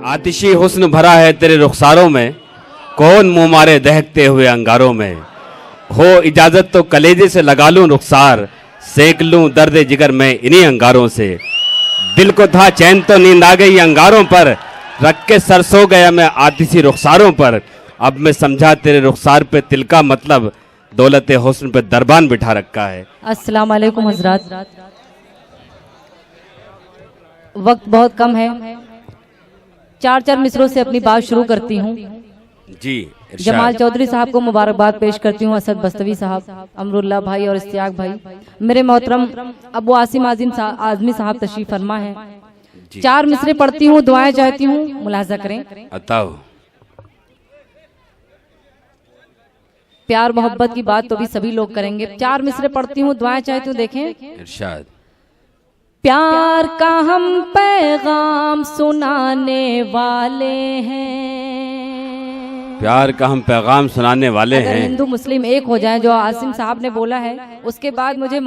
आतिशी हुस्न भरा है तेरे रुखसारों में, कौन मुंह मारे दहकते हुए अंगारों में। हो इजाजत तो कलेजे से लगा लूं रुखसार, सेक लूं दर्द जिगर में इन्हीं अंगारों से। दिल को था चैन तो नींद आ गई अंगारों पर, रख के सर सो गया मैं आतिशी रुखसारों पर। अब मैं समझा तेरे रुखसार पे तिल का मतलब, दौलत हुस्न पे दरबान बिठा रखा है। अस्सलाम वालेकुम हजरात, वक्त बहुत कम है, चार मिसरों से अपनी बात शुरू करती हूँ। जी जमाल चौधरी साहब को मुबारकबाद पेश करती हूँ, असद बस्तवी साहब, अमरुल्लाह भाई और इस्तियाक भाई, मेरे मोहतरम अबू आसिम आजमी साहब तशरीफ फरमा है। 4 मिसरे पढ़ती हूँ, दुआएं चाहती हूँ, मुलाजा करें। अताओ प्यार मोहब्बत की बात तो भी सभी लोग करेंगे। 4 मिसरे पढ़ती हूँ, दुआएं चाहती हूँ। देखें, इरशाद। प्यार का हम पैगाम सुनाने वाले हैं, प्यार का हम पैगाम सुनाने वाले अगर हैं। हिंदू मुस्लिम एक हो जाएं, जो आसिम साहब ने बोला है, उसके बाद मुझे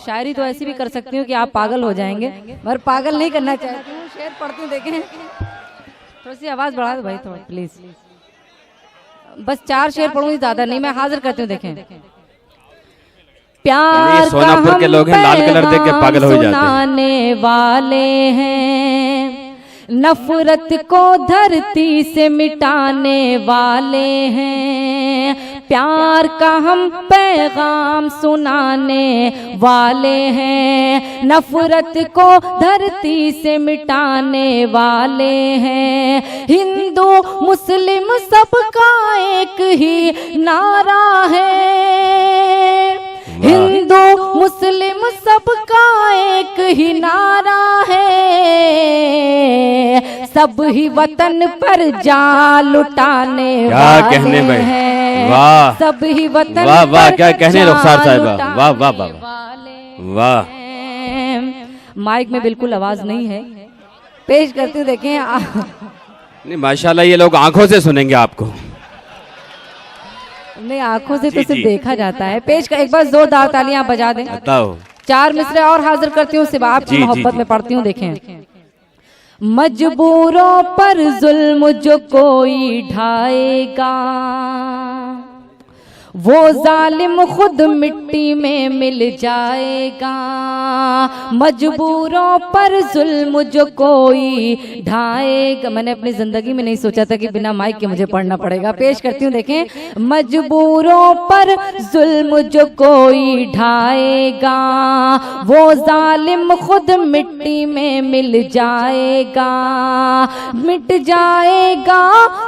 शायरी तो ऐसी भी कर सकती हूँ कि आप पागल हो जाएंगे, मगर पागल नहीं करना चाहती हूँ। शेर पढ़ती हूँ, देखें, थोड़ी सी आवाज बढ़ा दो भाई, थोड़ा प्लीज। बस 4 शेर पढ़ूंगी, ज्यादा नहीं, मैं हाजिर करती हूँ। देखें, प्यार सोनापुर के लोग हैं, लाल कलर देख के पागल हो जाते हैं। सुनाने वाले हैं, नफरत को धरती से मिटाने वाले हैं। प्यार का हम पैगाम सुनाने वाले हैं, नफरत को धरती से मिटाने वाले हैं। हिंदू मुस्लिम सबका एक ही नारा है, हिंदू मुस्लिम सबका एक ही नारा है। सब ही वतन पर जान लुटाने वाले हैं, वाह, सब ही वतन वाह वाह, पर क्या कहने रुखसार साहिबा, वाह वाह वाह वाह। माइक में बिल्कुल आवाज नहीं है, पेश करती हूँ। देखें, नहीं माशाल्लाह, ये लोग आंखों से सुनेंगे आपको। नहीं, आंखों से तो सिर्फ देखा जाता है। पेश कर, एक बार जोरदार तालियां बजा दें। बताओ। 4 मिसरे और हाजिर करती हूँ, सिर्फ आपकी मोहब्बत में पढ़ती हूँ। देखें, मजबूरों पर जुल्म जो कोई ढाएगा, वो जालिम खुद मिट्टी में मिल जाएगा। मजबूरों पर जुल्म जो कोई ढाएगा, मैंने अपनी जिंदगी में नहीं सोचा था कि बिना माइक के मुझे पढ़ना पड़ेगा। पेश करती हूँ। देखें, मजबूरों पर जुल्म जो कोई ढाएगा, वो जालिम खुद मिट्टी में मिल जाएगा। मिट जाएगा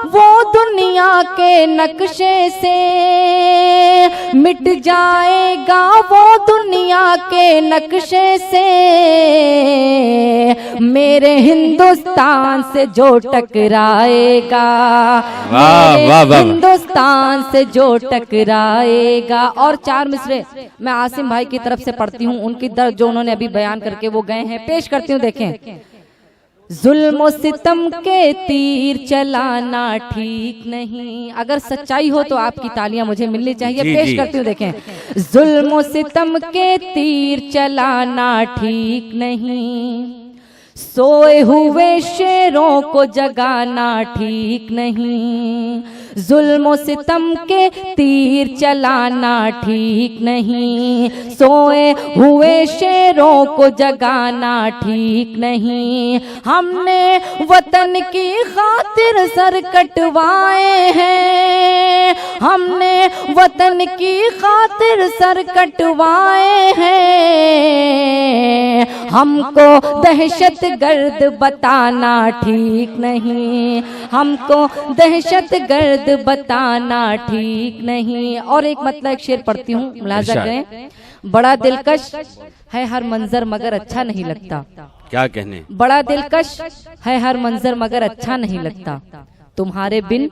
वो दुनिया के नक्शे से, मिट जाएगा वो दुनिया के नक्शे से। मेरे हिंदुस्तान से जो टकराएगा, मेरे हिंदुस्तान से जो टकराएगा। और 4 मिसरे मैं आसिम भाई की तरफ से पढ़ती हूँ, उनकी दर्द जो उन्होंने अभी बयान करके वो गए हैं, पेश करती हूँ। देखें, जुल्म सितम के तीर चलाना ठीक नहीं। अगर सच्चाई हो तो आपकी तालियां मुझे मिलनी चाहिए। पेश करती हूँ। देखें, जुल्म सितम के तीर चलाना ठीक नहीं, सोए हुए शेरों को जगाना ठीक नहीं। जुल्म सितम के तीर चलाना ठीक नहीं, सोए हुए शेरों को जगाना ठीक नहीं। हमने वतन की खातिर सर कटवाए हैं, हमने वतन की खातिर सर कटवाए हैं। हमको दहशत गर्द बताना ठीक नहीं, हमको दहशत गर्द बताना ठीक नहीं। और एक मतलब एक शेर पढ़ती हूँ, मुलाजा करें। बड़ा दिलकश है हर मंजर मगर अच्छा नहीं लगता। क्या कहने, बड़ा दिलकश है हर मंजर मगर अच्छा नहीं लगता। तुम्हारे बिन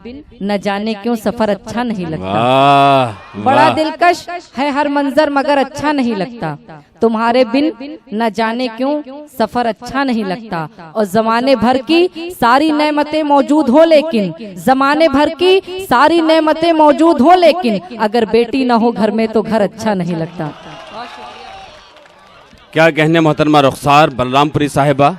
न जाने क्यों सफर अच्छा नहीं लगता। बड़ा दिलकश है हर मंजर मगर अच्छा नहीं लगता। तुम्हारे बिन न जाने क्यों सफर अच्छा नहीं लगता। और जमाने भर की सारी नेमतें मौजूद हो, लेकिन जमाने भर की सारी नेमतें मौजूद हो, लेकिन अगर बेटी न हो घर में तो घर अच्छा नहीं लगता। क्या कहने मोहतरमा रुखसार बलरामपुरी साहिबा।